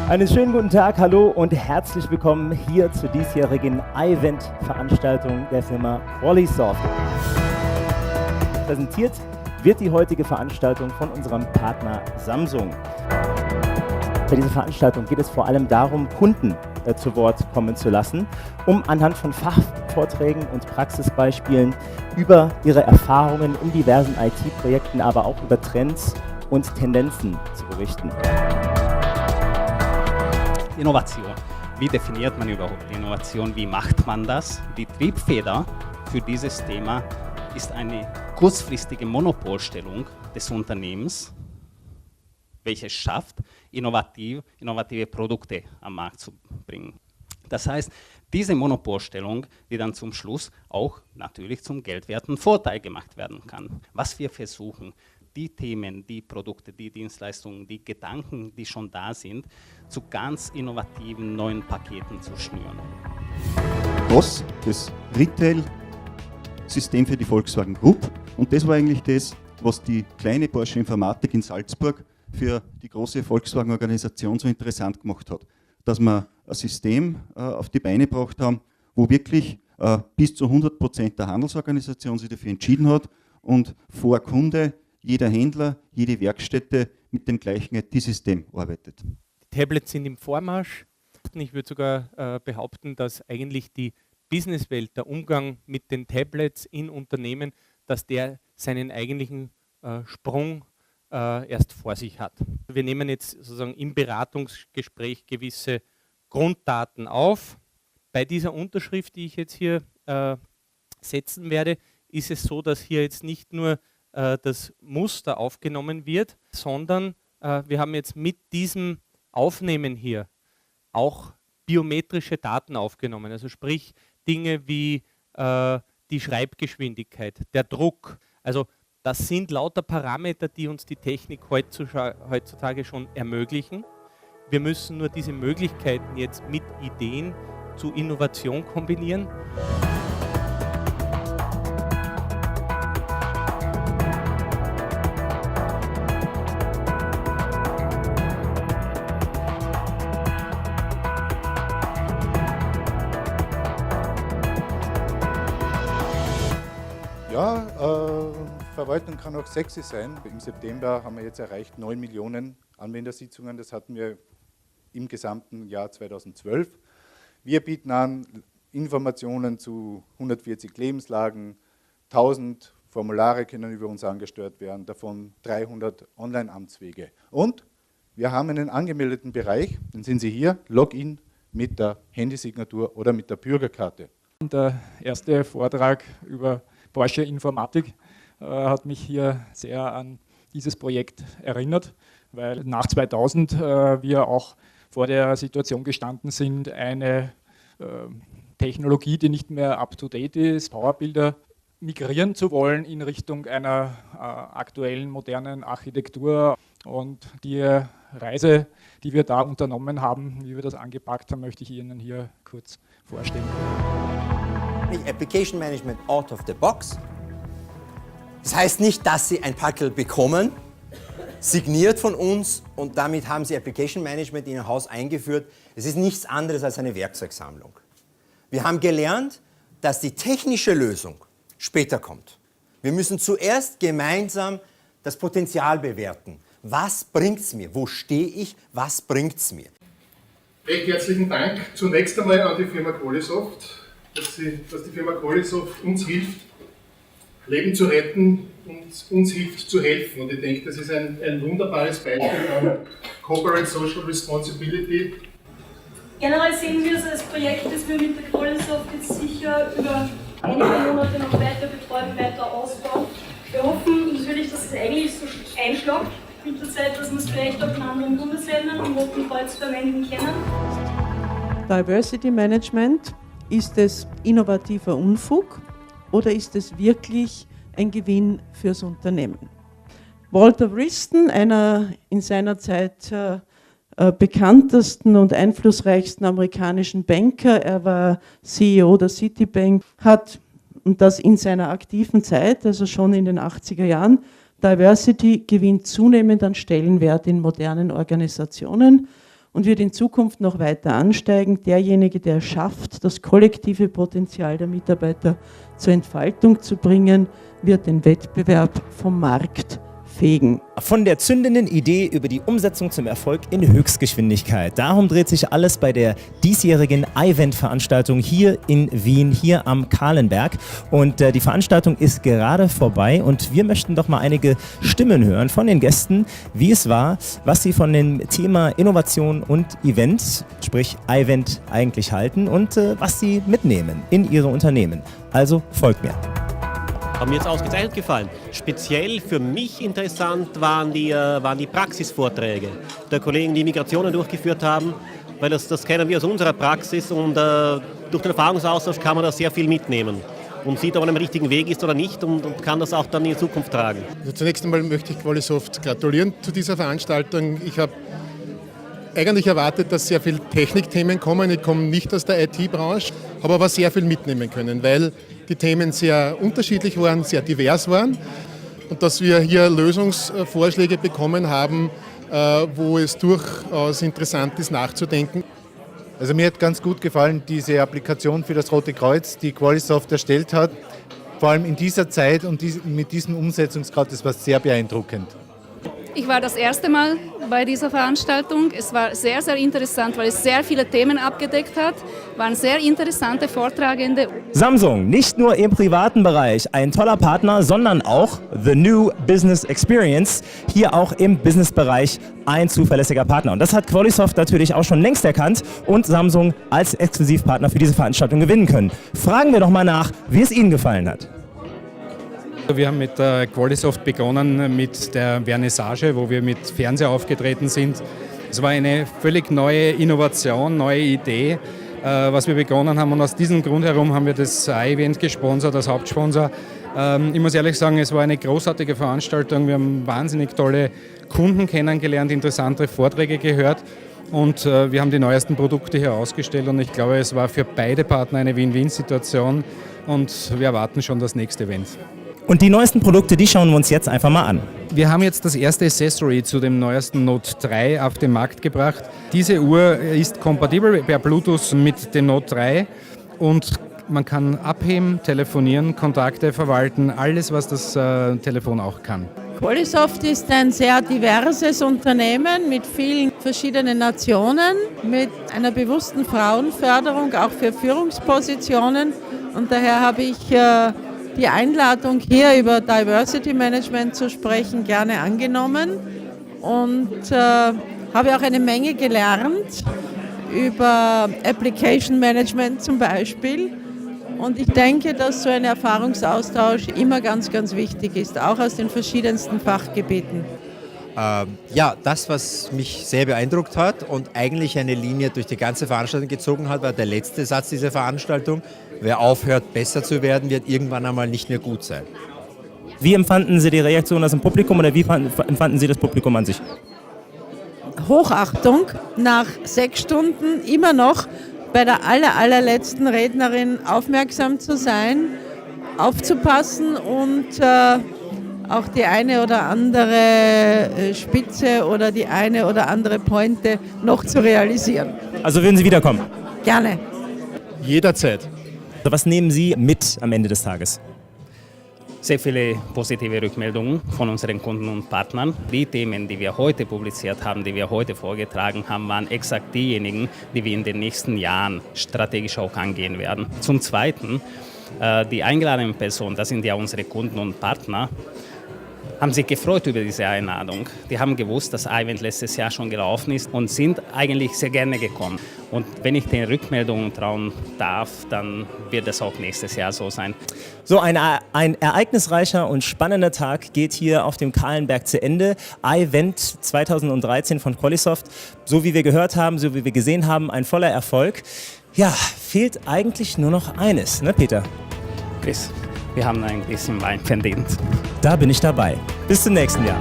Einen schönen guten Tag, hallo und herzlich willkommen hier zur diesjährigen iVent-Veranstaltung der Firma Qualisoft. Präsentiert wird die heutige Veranstaltung von unserem Partner Samsung. Bei dieser Veranstaltung geht es vor allem darum, Kunden zu Wort kommen zu lassen, um anhand von Fachvorträgen und Praxisbeispielen über ihre Erfahrungen in diversen IT-Projekten, aber auch über Trends und Tendenzen zu berichten. Innovation. Wie definiert man überhaupt Innovation? Wie macht man das? Die Triebfeder für dieses Thema ist eine kurzfristige Monopolstellung des Unternehmens, welches schafft, innovative Produkte am Markt zu bringen. Das heißt, diese Monopolstellung, die dann zum Schluss auch natürlich zum geldwerten Vorteil gemacht werden kann. Was wir versuchen, die Themen, die Produkte, die Dienstleistungen, die Gedanken, die schon da sind, zu ganz innovativen neuen Paketen zu schnüren. Das Retail-System für die Volkswagen Group, und das war eigentlich das, was die kleine Porsche Informatik in Salzburg für die große Volkswagen-Organisation so interessant gemacht hat. Dass wir ein System auf die Beine gebracht haben, wo wirklich bis zu 100% der Handelsorganisation sich dafür entschieden hat und vor Kunde jeder Händler, jede Werkstätte mit dem gleichen IT-System arbeitet. Die Tablets sind im Vormarsch. Ich würde sogar behaupten, dass eigentlich die Businesswelt, der Umgang mit den Tablets in Unternehmen, dass der seinen eigentlichen Sprung erst vor sich hat. Wir nehmen jetzt sozusagen im Beratungsgespräch gewisse Grunddaten auf. Bei dieser Unterschrift, die ich jetzt hier setzen werde, ist es so, dass hier jetzt nicht nur das Muster aufgenommen wird, sondern wir haben jetzt mit diesem Aufnehmen hier auch biometrische Daten aufgenommen, also sprich Dinge wie die Schreibgeschwindigkeit, der Druck. Also das sind lauter Parameter, die uns die Technik heutzutage schon ermöglichen. Wir müssen nur diese Möglichkeiten jetzt mit Ideen zu Innovation kombinieren. Ja, Verwaltung kann auch sexy sein. Im September haben wir jetzt erreicht 9 Millionen Anwendersitzungen. Das hatten wir im gesamten Jahr 2012. Wir bieten an Informationen zu 140 Lebenslagen, 1000 Formulare können über uns angesteuert werden, davon 300 Online-Amtswege. Und wir haben einen angemeldeten Bereich, den sehen Sie hier, Login mit der Handysignatur oder mit der Bürgerkarte. Der erste Vortrag über Porsche Informatik hat mich hier sehr an dieses Projekt erinnert, weil nach 2000 wir auch vor der Situation gestanden sind, eine Technologie, die nicht mehr up-to-date ist, Powerbilder migrieren zu wollen in Richtung einer aktuellen, modernen Architektur. Und die Reise, die wir da unternommen haben, wie wir das angepackt haben, möchte ich Ihnen hier kurz vorstellen. Application Management out of the box. Das heißt nicht, dass Sie ein Packel bekommen, signiert von uns, und damit haben Sie Application Management in Ihr Haus eingeführt. Es ist nichts anderes als eine Werkzeugsammlung. Wir haben gelernt, dass die technische Lösung später kommt. Wir müssen zuerst gemeinsam das Potenzial bewerten. Was bringt es mir? Wo stehe ich? Was bringt es mir? Recht herzlichen Dank zunächst einmal an die Firma Qualisoft, dass die Firma Qualisoft uns hilft, Leben zu retten und uns hilft zu helfen. Und ich denke, das ist ein wunderbares Beispiel an Corporate Social Responsibility. Generell sehen wir es als Projekt, das wir mit der Qualisoft jetzt sicher über einige Monate noch weiter betreuen, weiter ausbauen. Wir hoffen natürlich, dass es eigentlich so einschlägt mit der Zeit, dass wir es vielleicht auch in anderen Bundesländern im Roten Kreuz verwenden können. Diversity Management, ist es innovativer Unfug oder ist es wirklich ein Gewinn fürs Unternehmen? Walter Wriston, einer in seiner Zeit bekanntesten und einflussreichsten amerikanischen Banker, er war CEO der Citibank, hat, und das in seiner aktiven Zeit, also schon in den 80er Jahren, Diversity gewinnt zunehmend an Stellenwert in modernen Organisationen. und wird in Zukunft noch weiter ansteigen. Derjenige, der es schafft, das kollektive Potenzial der Mitarbeiter zur Entfaltung zu bringen, wird den Wettbewerb vom Markt fegen. Von der zündenden Idee über die Umsetzung zum Erfolg in Höchstgeschwindigkeit. Darum dreht sich alles bei der diesjährigen iVent-Veranstaltung hier in Wien, hier am Kahlenberg. Und die Veranstaltung ist gerade vorbei und wir möchten doch mal einige Stimmen hören von den Gästen, wie es war, was sie von dem Thema Innovation und Event, sprich iVent, eigentlich halten und was sie mitnehmen in ihre Unternehmen. Also folgt mir. Haben mir jetzt ausgezeichnet gefallen. Speziell für mich interessant waren die Praxisvorträge der Kollegen, die Migrationen durchgeführt haben, weil das kennen wir aus unserer Praxis und durch den Erfahrungsaustausch kann man da sehr viel mitnehmen und sieht, ob man am richtigen Weg ist oder nicht und kann das auch dann in Zukunft tragen. Also zunächst einmal möchte ich Qualisoft gratulieren zu dieser Veranstaltung. Ich habe eigentlich erwartet, dass sehr viele Technikthemen kommen. Ich komme nicht aus der IT-Branche, habe aber sehr viel mitnehmen können, weil die Themen sehr unterschiedlich waren, sehr divers waren und dass wir hier Lösungsvorschläge bekommen haben, wo es durchaus interessant ist nachzudenken. Also mir hat ganz gut gefallen diese Applikation für das Rote Kreuz, die Qualisoft erstellt hat. Vor allem in dieser Zeit und mit diesem Umsetzungsgrad, das war sehr beeindruckend. Ich war das erste Mal bei dieser Veranstaltung. Es war sehr, sehr interessant, weil es sehr viele Themen abgedeckt hat. Waren sehr interessante Vortragende. Samsung, nicht nur im privaten Bereich ein toller Partner, sondern auch The New Business Experience, hier auch im Businessbereich ein zuverlässiger Partner. Und das hat Qualisoft natürlich auch schon längst erkannt und Samsung als Exklusivpartner für diese Veranstaltung gewinnen können. Fragen wir doch mal nach, wie es Ihnen gefallen hat. Wir haben mit Qualisoft begonnen mit der Vernissage, wo wir mit Fernseher aufgetreten sind. Es war eine völlig neue Innovation, neue Idee, was wir begonnen haben. Und aus diesem Grund herum haben wir das iVent gesponsert als Hauptsponsor. Ich muss ehrlich sagen, es war eine großartige Veranstaltung. Wir haben wahnsinnig tolle Kunden kennengelernt, interessante Vorträge gehört. Und wir haben die neuesten Produkte hier ausgestellt. Und ich glaube, es war für beide Partner eine Win-Win-Situation. Und wir erwarten schon das nächste Event. Und die neuesten Produkte, die schauen wir uns jetzt einfach mal an. Wir haben jetzt das erste Accessory zu dem neuesten Note 3 auf den Markt gebracht. Diese Uhr ist kompatibel per Bluetooth mit dem Note 3 und man kann abheben, telefonieren, Kontakte verwalten, alles, was das Telefon auch kann. Qualisoft ist ein sehr diverses Unternehmen mit vielen verschiedenen Nationen, mit einer bewussten Frauenförderung, auch für Führungspositionen. Und daher habe ich die Einladung, hier über Diversity Management zu sprechen, gerne angenommen und habe auch eine Menge gelernt über Application Management zum Beispiel. Und ich denke, dass so ein Erfahrungsaustausch immer ganz, ganz wichtig ist, auch aus den verschiedensten Fachgebieten. Ja, das, was mich sehr beeindruckt hat und eigentlich eine Linie durch die ganze Veranstaltung gezogen hat, war der letzte Satz dieser Veranstaltung. Wer aufhört, besser zu werden, wird irgendwann einmal nicht mehr gut sein. Wie empfanden Sie die Reaktion aus dem Publikum oder wie empfanden Sie das Publikum an sich? Hochachtung, nach 6 Stunden immer noch bei der allerletzten Rednerin aufmerksam zu sein, aufzupassen und auch die eine oder andere Spitze oder die eine oder andere Pointe noch zu realisieren. Also würden Sie wiederkommen? Gerne. Jederzeit. Also was nehmen Sie mit am Ende des Tages? Sehr viele positive Rückmeldungen von unseren Kunden und Partnern. Die Themen, die wir heute publiziert haben, die wir heute vorgetragen haben, waren exakt diejenigen, die wir in den nächsten Jahren strategisch auch angehen werden. Zum Zweiten, die eingeladenen Personen, das sind ja unsere Kunden und Partner, haben sich gefreut über diese Einladung. Die haben gewusst, dass iVent letztes Jahr schon gelaufen ist und sind eigentlich sehr gerne gekommen. Und wenn ich den Rückmeldungen trauen darf, dann wird das auch nächstes Jahr so sein. So, ein ereignisreicher und spannender Tag geht hier auf dem Kahlenberg zu Ende. iVent 2013 von Qualisoft. So wie wir gehört haben, so wie wir gesehen haben, ein voller Erfolg. Ja, fehlt eigentlich nur noch eines, ne Peter? Chris, wir haben ein bisschen Wein verdient. Da bin ich dabei. Bis zum nächsten Jahr.